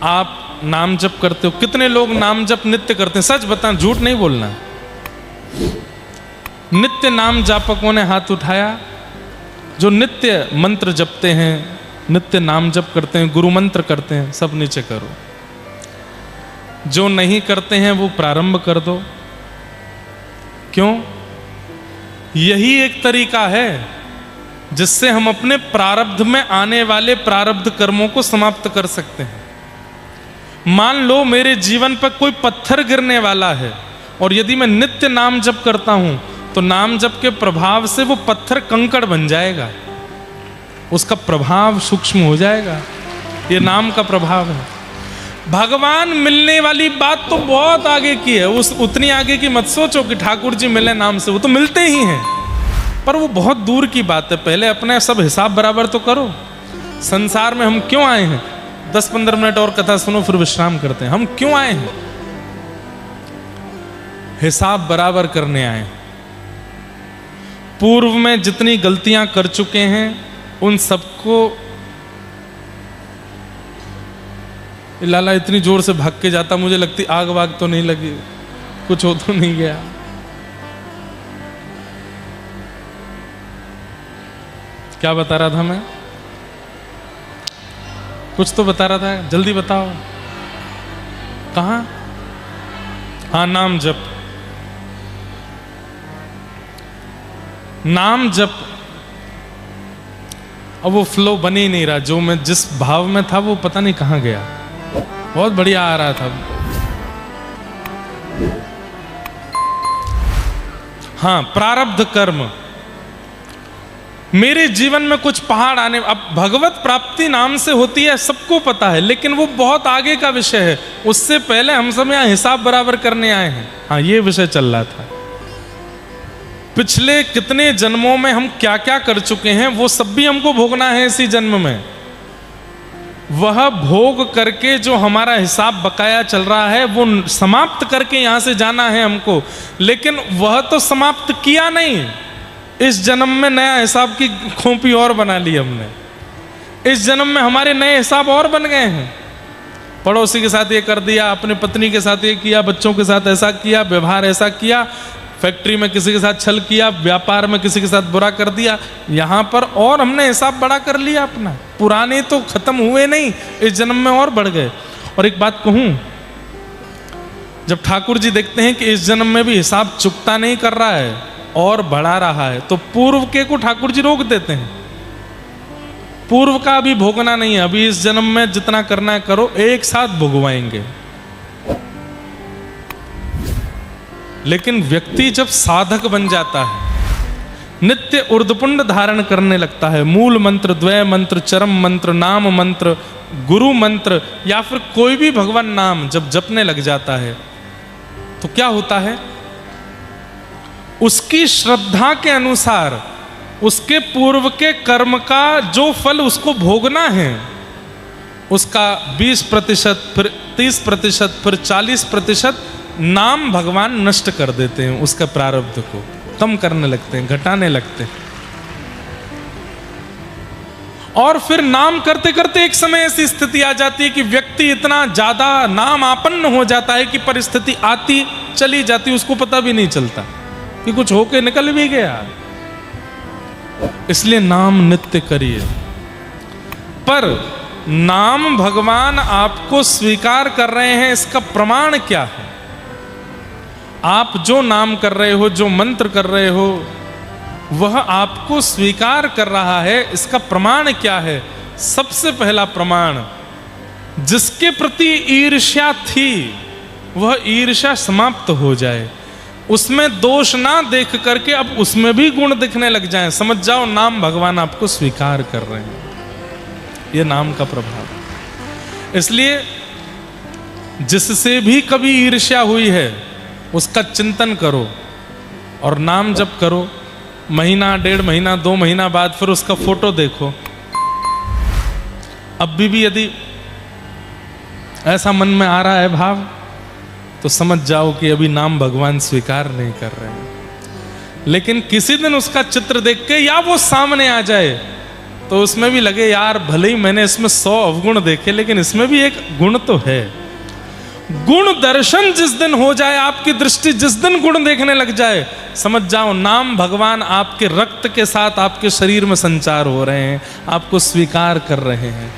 आप नाम जप करते हो? कितने लोग नाम जप नित्य करते हैं? सच बताएं, झूठ नहीं बोलना। नित्य नाम जापकों ने हाथ उठाया, जो नित्य मंत्र जपते हैं, नित्य नाम जप करते हैं, गुरु मंत्र करते हैं, सब नीचे करो। जो नहीं करते हैं वो प्रारंभ कर दो। क्यों? यही एक तरीका है जिससे हम अपने प्रारब्ध में आने वाले प्रारब्ध कर्मों को समाप्त कर सकते हैं। मान लो मेरे जीवन पर कोई पत्थर गिरने वाला है, और यदि मैं नित्य नाम जप करता हूं तो नाम जप के प्रभाव से वो पत्थर कंकड़ बन जाएगा, उसका प्रभाव सूक्ष्म हो जाएगा। ये नाम का प्रभाव है। भगवान मिलने वाली बात तो बहुत आगे की है, उतनी आगे की मत सोचो कि ठाकुर जी मिले नाम से, वो तो मिलते ही हैं, पर वो बहुत दूर की बात है। पहले अपने सब हिसाब बराबर तो करो। संसार में हम क्यों आए हैं? 10-15 मिनट और कथा सुनो, फिर विश्राम करते हैं। हम क्यों आए हैं? हिसाब बराबर करने आए हैं। पूर्व में जितनी गलतियां कर चुके हैं उन सबको, लाला इतनी जोर से भाग के जाता, मुझे लगती आग वाग तो नहीं लगी, कुछ हो तो नहीं गया। क्या बता रहा था मैं? कुछ तो बता रहा था, जल्दी बताओ। कहां? हाँ, नाम जप। नाम जप, अब वो फ्लो बन ही नहीं रहा। जो मैं जिस भाव में था वो पता नहीं कहां गया। बहुत बढ़िया आ रहा था। हाँ, प्रारब्ध कर्म। मेरे जीवन में कुछ पहाड़ आने, अब भगवत प्राप्ति नाम से होती है, सबको पता है, लेकिन वो बहुत आगे का विषय है। उससे पहले हम सब यहाँ हिसाब बराबर करने आए हैं। हाँ, ये विषय चल रहा था। पिछले कितने जन्मों में हम क्या क्या कर चुके हैं, वो सब भी हमको भोगना है इसी जन्म में। वह भोग करके जो हमारा हिसाब बकाया चल रहा है वो समाप्त करके यहां से जाना है हमको। लेकिन वह तो समाप्त किया नहीं, इस जन्म में नया हिसाब की खोपी और बना ली हमने। इस जन्म में हमारे नए हिसाब और बन गए हैं। पड़ोसी के साथ ये कर दिया, अपने पत्नी के साथ ये किया, बच्चों के साथ ऐसा किया, व्यवहार ऐसा किया, फैक्ट्री में किसी के साथ छल किया, व्यापार में किसी के साथ बुरा कर दिया। यहां पर और हमने हिसाब बड़ा कर लिया अपना। पुराने तो खत्म हुए नहीं, इस जन्म में और बढ़ गए। और एक बात कहूं, जब ठाकुर जी देखते हैं कि इस जन्म में भी हिसाब चुकता नहीं कर रहा है और बढ़ा रहा है, तो पूर्व के को ठाकुर जी रोक देते हैं। पूर्व का अभी भोगना नहीं है, अभी इस जन्म में जितना करना है करो, एक साथ भोगवाएंगे। लेकिन व्यक्ति जब साधक बन जाता है, नित्य ऊर्ध्वपुंड धारण करने लगता है, मूल मंत्र, द्वय मंत्र, चरम मंत्र, नाम मंत्र, गुरु मंत्र, या फिर कोई भी भगवान नाम जब जपने लग जाता है, तो क्या होता है? उसकी श्रद्धा के अनुसार उसके पूर्व के कर्म का जो फल उसको भोगना है, उसका 20%, फिर 30%, फिर 40% नाम भगवान नष्ट कर देते हैं। उसका प्रारब्ध को कम करने लगते हैं, घटाने लगते हैं। और फिर नाम करते करते एक समय ऐसी स्थिति आ जाती है कि व्यक्ति इतना ज्यादा नाम आपन्न हो जाता है कि परिस्थिति आती चली जाती, उसको पता भी नहीं चलता कि कुछ होके निकल भी गया। इसलिए नाम नित्य करिए। पर नाम भगवान आपको स्वीकार कर रहे हैं, इसका प्रमाण क्या है? आप जो नाम कर रहे हो, जो मंत्र कर रहे हो, वह आपको स्वीकार कर रहा है, इसका प्रमाण क्या है? सबसे पहला प्रमाण, जिसके प्रति ईर्ष्या थी वह ईर्ष्या समाप्त हो जाए, उसमें दोष ना देख करके अब उसमें भी गुण दिखने लग जाएं। समझ जाओ नाम भगवान आपको स्वीकार कर रहे हैं। यह नाम का प्रभाव। इसलिए जिससे भी कभी ईर्ष्या हुई है उसका चिंतन करो और नाम जप करो। महीना, 1.5 महीना, 2 महीना बाद फिर उसका फोटो देखो। अब भी यदि ऐसा मन में आ रहा है भाव, तो समझ जाओ कि अभी नाम भगवान स्वीकार नहीं कर रहे हैं। लेकिन किसी दिन उसका चित्र देख के या वो सामने आ जाए तो उसमें भी लगे यार भले ही मैंने इसमें 100 अवगुण देखे, लेकिन इसमें भी एक गुण तो है। गुण दर्शन जिस दिन हो जाए, आपकी दृष्टि जिस दिन गुण देखने लग जाए, समझ जाओ नाम भगवान आपके रक्त के साथ आपके शरीर में संचार हो रहे हैं, आपको स्वीकार कर रहे हैं।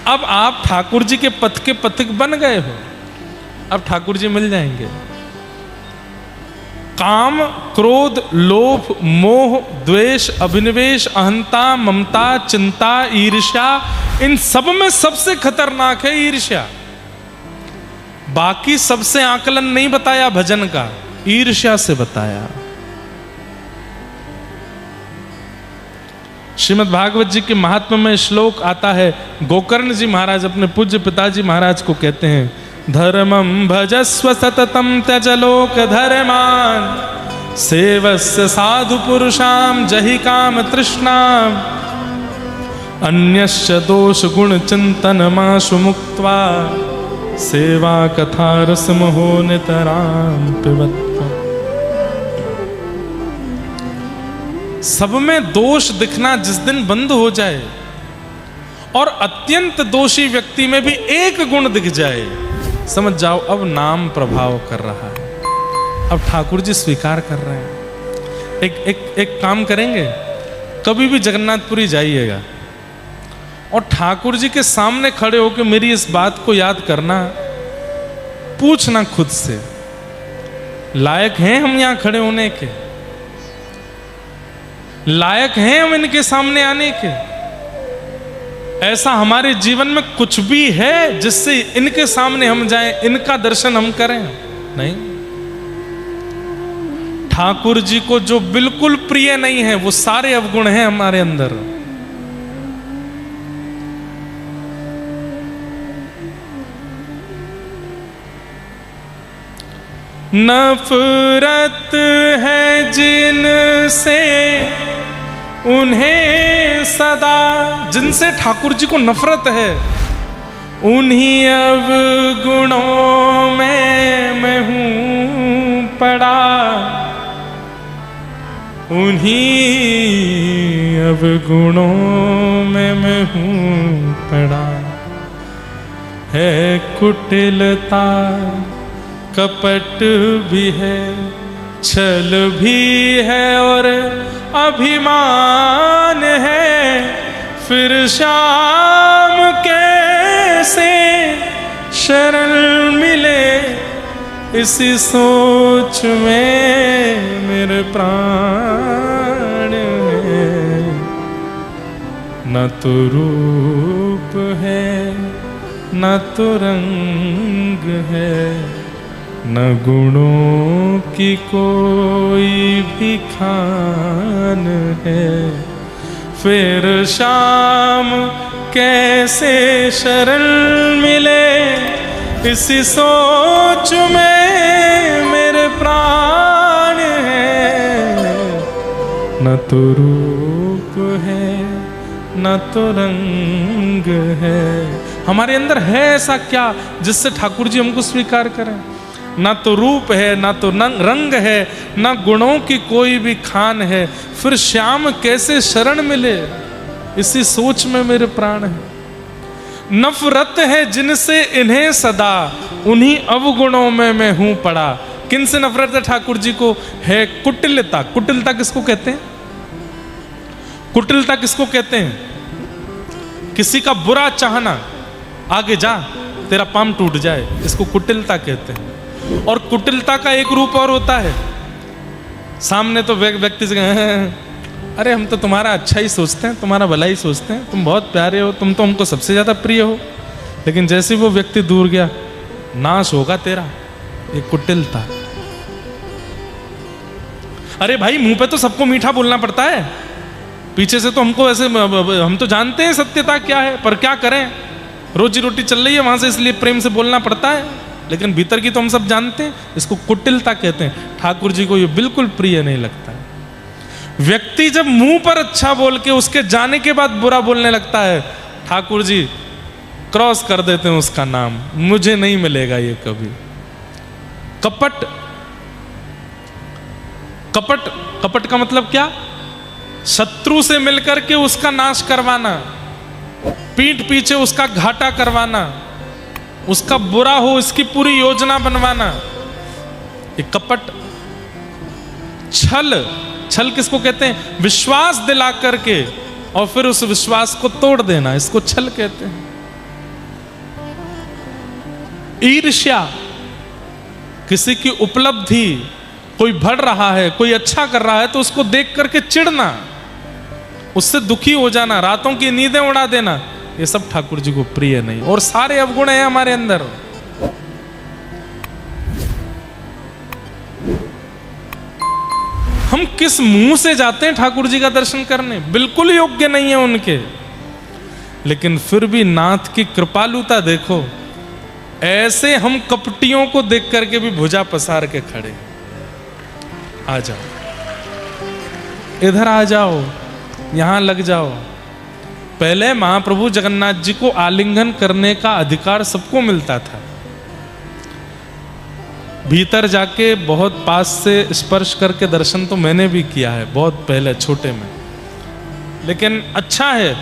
अब आप ठाकुर जी के पथ के पथिक बन गए हो, अब ठाकुर जी मिल जाएंगे। काम, क्रोध, लोभ, मोह, द्वेष, अभिनिवेश, अहंता, ममता, चिंता, ईर्ष्या, इन सब में सबसे खतरनाक है ईर्ष्या। बाकी सबसे आकलन नहीं बताया भजन का, ईर्ष्या से बताया। श्रीमद् भागवत जी के महात्म्य में श्लोक आता है, गोकर्ण जी महाराज अपने पूज्य पिताजी महाराज को कहते हैं, धर्मं भजस्व सततं त्यज लोक धर्मान सेवस्य साधु पुरुषां जहि काम तृष्णाम अन्यश्च दोष गुण चिंतनमाशु मुक्त्वा सेवा कथा रसमहो नितराम पिबत्वा। सब में दोष दिखना जिस दिन बंद हो जाए और अत्यंत दोषी व्यक्ति में भी एक गुण दिख जाए, समझ जाओ अब नाम प्रभाव कर रहा है, अब ठाकुर जी स्वीकार कर रहे हैं। एक काम करेंगे, कभी भी जगन्नाथपुरी जाइएगा और ठाकुर जी के सामने खड़े होकर मेरी इस बात को याद करना, पूछना खुद से, लायक हैं हम यहां खड़े होने के? लायक हैं हम इनके सामने आने के? ऐसा हमारे जीवन में कुछ भी है जिससे इनके सामने हम जाएं, इनका दर्शन हम करें? नहीं। ठाकुर जी को जो बिल्कुल प्रिय नहीं है वो सारे अवगुण हैं हमारे अंदर। नफरत है जिनसे उन्हें सदा, जिनसे ठाकुर जी को नफरत है, उन्हीं अवगुणों में मैं हूं पड़ा, उन्हीं अवगुणों में मैं हूं पड़ा। है कुटिलता, कपट भी है, छल भी है और अभिमान है, फिर शाम कैसे शरण मिले, इसी सोच में मेरे प्राण है। न तो रूप है न तो रंग है, न गुणों की कोई भी खान है, फिर शाम कैसे शरण मिले, इसी सोच में मेरे प्राण है। न तो रूप है न तो रंग है, हमारे अंदर है ऐसा क्या जिससे ठाकुर जी हमको स्वीकार करें? ना तो रूप है ना तो रंग है, ना गुणों की कोई भी खान है, फिर श्याम कैसे शरण मिले, इसी सोच में मेरे प्राण है। नफरत है जिनसे इन्हें सदा, उन्हीं अवगुणों में मैं हूं पड़ा। किन से नफरत है ठाकुर जी को? है कुटिलता। कुटिलता किसको कहते हैं? कुटिलता किसको कहते हैं? किसी का बुरा चाहना, आगे जा तेरा पाम टूट जाए, इसको कुटिलता कहते हैं। और कुटिलता का एक रूप और होता है, सामने तो व्यक्ति से अरे हम तो तुम्हारा अच्छा ही सोचते हैं, तुम्हारा भला ही सोचते हैं, तुम बहुत प्यारे हो, तुम तो हमको सबसे ज्यादा प्रिय हो, लेकिन जैसे वो व्यक्ति दूर गया, नाश होगा तेरा। ये कुटिलता। अरे भाई मुंह पे तो सबको मीठा बोलना पड़ता है, पीछे से तो हमको ऐसे, हम तो जानते हैं सत्यता क्या है, पर क्या करें, रोजी रोटी चल रही है वहां से, इसलिए प्रेम से बोलना पड़ता है, लेकिन भीतर की तो हम सब जानते हैं। इसको कुटिलता कहते हैं। ठाकुर जी को ये बिल्कुल प्रिय नहीं लगता है। व्यक्ति जब मुंह पर अच्छा बोल के उसके जाने के बाद बुरा बोलने लगता है, ठाकुर जी क्रॉस कर देते हैं उसका नाम, मुझे नहीं मिलेगा ये कभी। कपट, कपट, कपट का मतलब क्या? शत्रु से मिलकर के उसका नाश करवाना, पीठ पीछे उसका घाटा करवाना, उसका बुरा हो इसकी पूरी योजना बनवाना, ये कपट, छल। छल किसको कहते हैं? विश्वास दिला करके और फिर उस विश्वास को तोड़ देना, इसको छल कहते हैं। ईर्ष्या, किसी की उपलब्धि, कोई बढ़ रहा है, कोई अच्छा कर रहा है तो उसको देख करके चिढ़ना, उससे दुखी हो जाना, रातों की नींदें उड़ा देना, ये सब ठाकुर जी को प्रिय नहीं। और सारे अवगुण हैं हमारे अंदर। हम किस मुंह से जाते हैं ठाकुर जी का दर्शन करने? बिल्कुल योग्य नहीं है उनके, लेकिन फिर भी नाथ की कृपालुता देखो, ऐसे हम कपटियों को देख करके भी भुजा पसार के खड़े। आ जाओ, इधर आ जाओ, यहां लग जाओ। पहले महाप्रभु जगन्नाथ जी को आलिंगन करने का अधिकार सबको मिलता था, भीतर जाके बहुत पास से स्पर्श करके दर्शन तो मैंने भी किया है बहुत पहले छोटे में, लेकिन अच्छा है।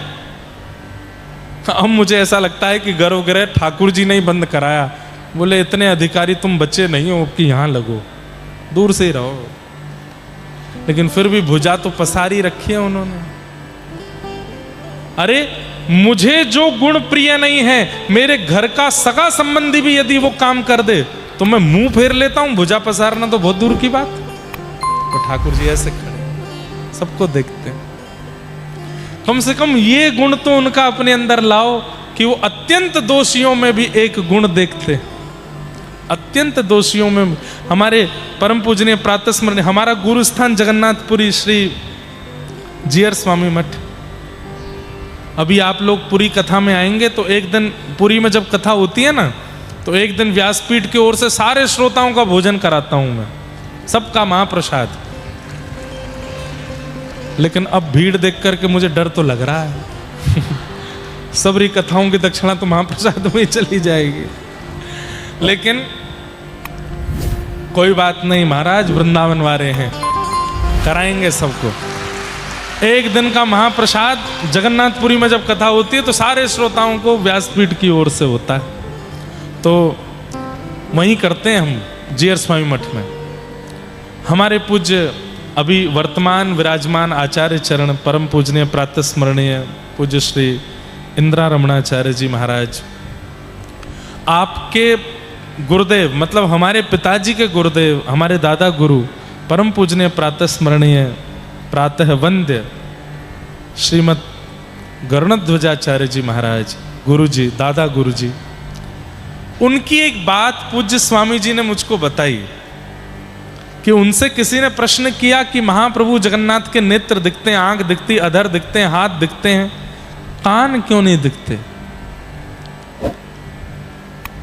अब मुझे ऐसा लगता है कि गर्भगृह ठाकुर जी ने ही बंद कराया, बोले इतने अधिकारी तुम बच्चे नहीं हो कि यहां लगो, दूर से ही रहो। लेकिन फिर भी भुजा तो पसारी रखी है उन्होंने। अरे मुझे जो गुण प्रिय नहीं है, मेरे घर का सगा संबंधी भी यदि वो काम कर दे तो मैं मुंह फेर लेता हूं, भुजा पसारना तो बहुत दूर की बात। तो ठाकुर जी ऐसे खड़े, सबको देखते हैं। कम से कम ये गुण तो उनका अपने अंदर लाओ कि वो अत्यंत दोषियों में भी एक गुण देखते। अत्यंत दोषियों में हमारे परम पूजनीय प्रातः स्मरण, हमारा गुरु स्थान जगन्नाथपुरी श्री जीयर स्वामी मठ। अभी आप लोग पूरी कथा में आएंगे तो एक दिन पुरी में जब कथा होती है ना, तो एक दिन व्यासपीठ की ओर से सारे श्रोताओं का भोजन कराता हूं मैं, सबका महाप्रसाद। लेकिन अब भीड़ देख करके मुझे डर तो लग रहा है सबरी कथाओं की दक्षिणा तो महाप्रसाद में ही चली जाएगी। लेकिन कोई बात नहीं महाराज, वृंदावन वाले हैं, कराएंगे सबको। एक दिन का महाप्रसाद जगन्नाथपुरी में जब कथा होती है तो सारे श्रोताओं को व्यासपीठ की ओर से होता है, तो वहीं करते हैं हम जीयर स्वामी मठ में। हमारे पूज्य अभी वर्तमान विराजमान आचार्य चरण परम पूजनीय प्रातः स्मरणीय पूज्य श्री इंदिरा रमणाचार्य जी महाराज, आपके गुरुदेव, मतलब हमारे पिताजी के गुरुदेव, हमारे दादा गुरु परम पूजनीय प्रातः स्मरणीय प्रातः वंद्य श्रीमद गरुणध्वजाचार्य जी महाराज, गुरु जी, दादा गुरु जी, उनकी एक बात पूज्य स्वामी जी ने मुझको बताई कि उनसे किसी ने प्रश्न किया कि महाप्रभु जगन्नाथ के नेत्र दिखते हैं, आंख दिखती, अधर दिखते हैं, हाथ दिखते हैं, कान क्यों नहीं दिखते?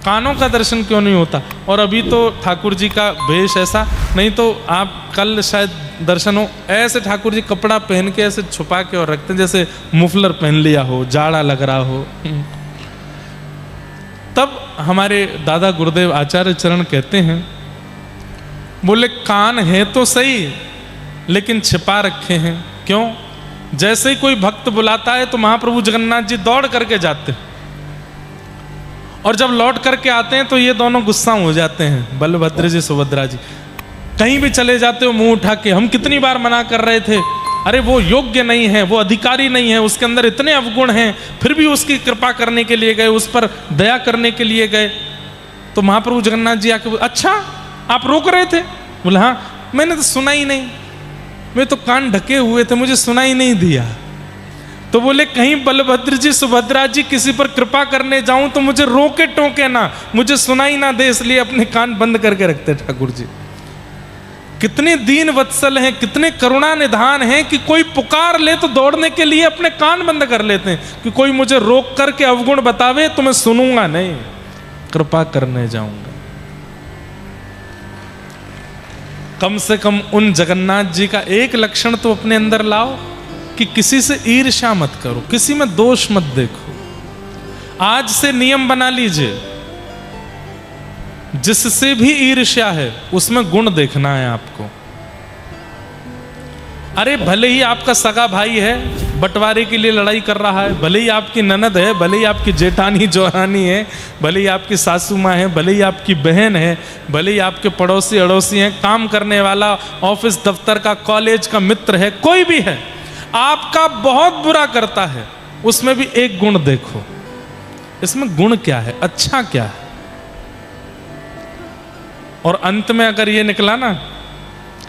कानों का दर्शन क्यों नहीं होता? और अभी तो ठाकुर जी का वेश ऐसा, नहीं तो आप कल शायद दर्शन हो, ऐसे ठाकुर जी कपड़ा पहन के ऐसे छुपा के और रखते हैं जैसे मुफलर पहन लिया हो, जाड़ा लग रहा हो। तब हमारे दादा गुरुदेव आचार्य चरण कहते हैं, बोले कान है तो सही लेकिन छिपा रखे हैं। क्यों? जैसे ही कोई भक्त बुलाता है तो महाप्रभु जगन्नाथ जी दौड़ करके जाते हैं, और जब लौट करके आते हैं तो ये दोनों गुस्सा हो जाते हैं, बलभद्र जी सुभद्रा जी। कहीं भी चले जाते हो मुंह उठा के, हम कितनी बार मना कर रहे थे, अरे वो योग्य नहीं है, वो अधिकारी नहीं है, उसके अंदर इतने अवगुण हैं, फिर भी उसकी कृपा करने के लिए गए, उस पर दया करने के लिए गए। तो महाप्रभु जगन्नाथ जी आके, अच्छा आप रोक रहे थे? बोले हाँ, मैंने तो सुना ही नहीं, मैं तो कान ढके हुए थे, मुझे सुना ही नहीं दिया। तो बोले कहीं बलभद्र जी सुभद्रा जी किसी पर कृपा करने जाऊं तो मुझे रोके टोके ना, मुझे सुनाई ना दे, इसलिए अपने कान बंद करके रखते ठाकुर जी। कितने दीन वत्सल हैं, कितने करुणा निधान हैं कि कोई पुकार ले तो दौड़ने के लिए अपने कान बंद कर लेते हैं कि कोई मुझे रोक करके अवगुण बतावे तो मैं सुनूंगा नहीं, कृपा करने जाऊंगा। कम से कम उन जगन्नाथ जी का एक लक्षण तो अपने अंदर लाओ कि किसी से ईर्ष्या मत करो, किसी में दोष मत देखो। आज से नियम बना लीजिए, जिससे भी ईर्ष्या है उसमें गुण देखना है आपको। अरे भले ही आपका सगा भाई है, बंटवारे के लिए लड़ाई कर रहा है, भले ही आपकी ननद है, भले ही आपकी जेठानी जोरानी है, भले ही आपकी सासू माँ है, भले ही आपकी बहन है, भले ही आपके पड़ोसी अड़ोसी हैं, काम करने वाला, ऑफिस दफ्तर का, कॉलेज का मित्र है, कोई भी है, आपका बहुत बुरा करता है, उसमें भी एक गुण देखो, इसमें गुण क्या है, अच्छा क्या है। और अंत में अगर ये निकला ना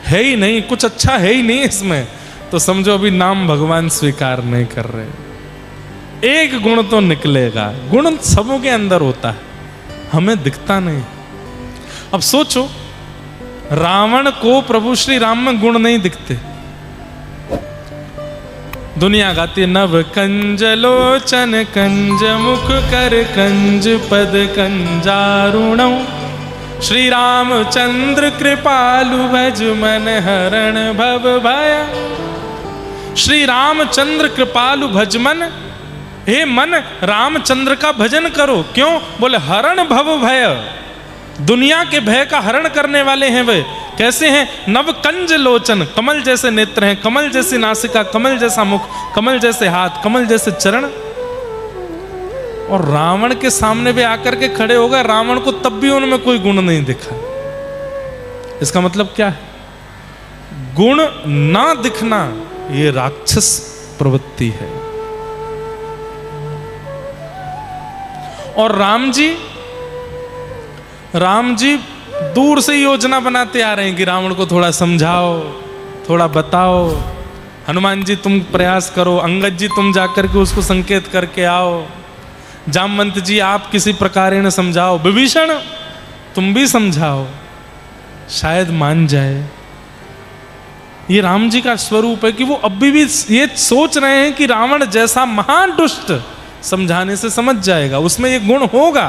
है ही नहीं, कुछ अच्छा है ही नहीं इसमें, तो समझो अभी नाम भगवान स्वीकार नहीं कर रहे। एक गुण तो निकलेगा, गुण सबों के अंदर होता है, हमें दिखता नहीं। अब सोचो, रावण को प्रभु श्री राम में गुण नहीं दिखते। दुनिया गाती है नव कंज लोचन कंज मुख कर कंज पद कंजारुणौ, श्री रामचंद्र कृपालु भज मन हरण भव भय। श्री रामचंद्र कृपालु भज मन, हे मन रामचंद्र का भजन करो। क्यों? बोले हरण भव भय, दुनिया के भय का हरण करने वाले हैं वे। कैसे हैं? नव कंज लोचन, कमल जैसे नेत्र हैं, कमल जैसी नासिका, कमल जैसा मुख, कमल जैसे हाथ, कमल जैसे चरण। और रावण के सामने भी आकर के खड़े हो गए, रावण को तब भी उनमें कोई गुण नहीं दिखा। इसका मतलब क्या है? गुण ना दिखना ये राक्षस प्रवृत्ति है। और राम जी दूर से योजना बनाते आ रहे हैं कि रावण को थोड़ा समझाओ, थोड़ा बताओ। हनुमान जी तुम प्रयास करो, अंगद जी तुम जाकर के उसको संकेत करके आओ, जामवंत जी आप किसी प्रकार इन्हें समझाओ, विभीषण तुम भी समझाओ, शायद मान जाए। ये राम जी का स्वरूप है कि वो अभी भी ये सोच रहे हैं कि रावण जैसा महान दुष्ट समझाने से समझ जाएगा, उसमें ये गुण होगा।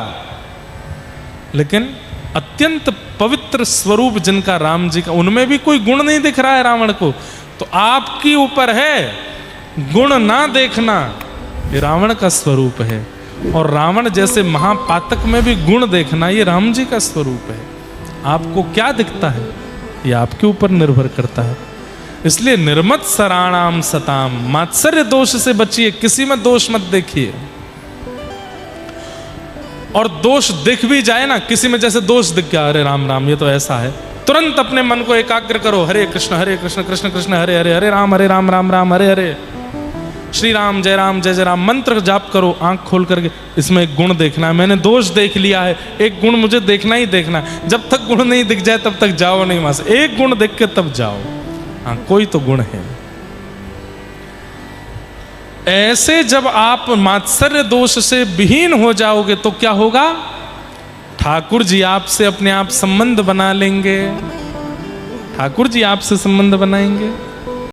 लेकिन अत्यंत पवित्र स्वरूप जिनका राम जी का, उनमें भी कोई गुण नहीं दिख रहा है रावण को। तो आपके ऊपर है गुण ना देखना, ये रावण का स्वरूप है। और रावण जैसे महापातक में भी गुण देखना, ये राम जी का स्वरूप है। आपको क्या दिखता है ये आपके ऊपर निर्भर करता है। इसलिए निर्मत सराणाम सताम, मात्सर्य दोष से बचिए, किसी में दोष मत देखिए। और दोष दिख भी जाए ना, किसी में जैसे दोष दिख गया, अरे राम राम ये तो ऐसा है, तुरंत अपने मन को एकाग्र करो, हरे कृष्ण कृष्ण कृष्ण हरे हरे, हरे राम राम राम हरे हरे, श्री राम जय राम मंत्र जाप करो आंख खोल करके। इसमें एक गुण देखना है, मैंने दोष देख लिया है, एक गुण मुझे देखना ही देखना है। जब तक गुण नहीं दिख जाए तब तक जाओ नहीं वहां से, एक गुण देख के तब जाओ, हाँ कोई तो गुण है। ऐसे जब आप मात्सर्य दोष से विहीन हो जाओगे तो क्या होगा? ठाकुर जी आपसे अपने आप संबंध बना लेंगे, ठाकुर जी आपसे संबंध बनाएंगे।